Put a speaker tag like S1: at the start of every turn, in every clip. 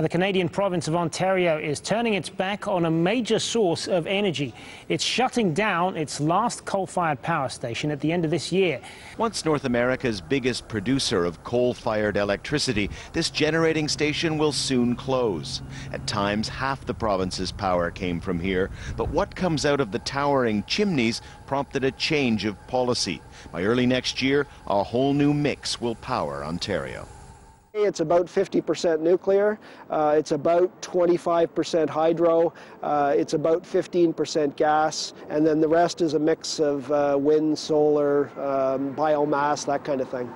S1: And the Canadian province of Ontario is turning its back on a major source of energy. It's shutting down its last coal-fired power station at the end of this year.
S2: Once North America's biggest producer of coal-fired electricity, this generating station will soon close. At times, half the province's power came from here, but what comes out of the towering chimneys prompted a change of policy. By early next year, a whole new mix will power Ontario.
S3: It's about 50% nuclear, it's about 25% hydro, it's about 15% gas, and then the rest is a mix of wind, solar, biomass, that kind of thing.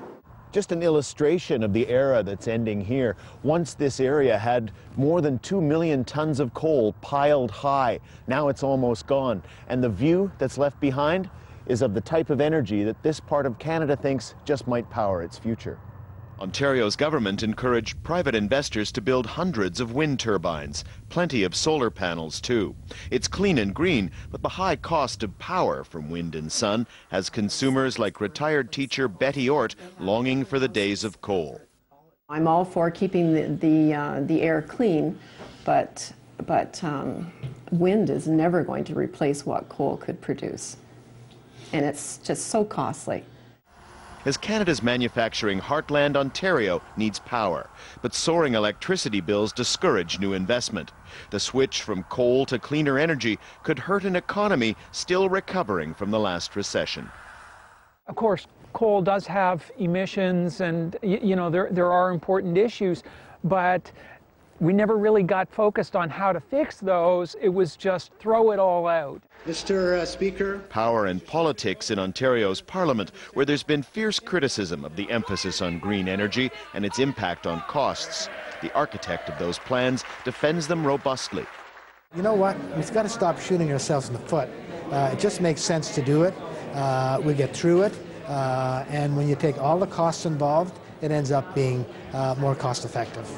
S2: Just an illustration of the era that's ending here. Once this area had more than 2 million tons of coal piled high. Now it's almost gone. And the view that's left behind is of the type of energy that this part of Canada thinks just might power its future. Ontario's government encouraged private investors to build hundreds of wind turbines, plenty of solar panels too. It's clean and green, but the high cost of power from wind and sun has consumers like retired teacher Betty Ort longing for the days of coal.
S4: I'm all for keeping the air clean, but wind is never going to replace what coal could produce, and it's just so costly.
S2: As Canada's manufacturing heartland, Ontario needs power, but soaring electricity bills discourage new investment. The switch from coal to cleaner energy could hurt an economy still recovering from the last recession.
S5: Of course, coal does have emissions, and there are important issues, but we never really got focused on how to fix those. It was just throw it all out.
S6: Mr. Speaker.
S2: Power and politics in Ontario's Parliament, where there's been fierce criticism of the emphasis on green energy and its impact on costs. The architect of those plans defends them robustly.
S6: You know what? We've got to stop shooting ourselves in the foot. It just makes sense to do it. We get through it, and when you take all the costs involved, it ends up being more cost effective.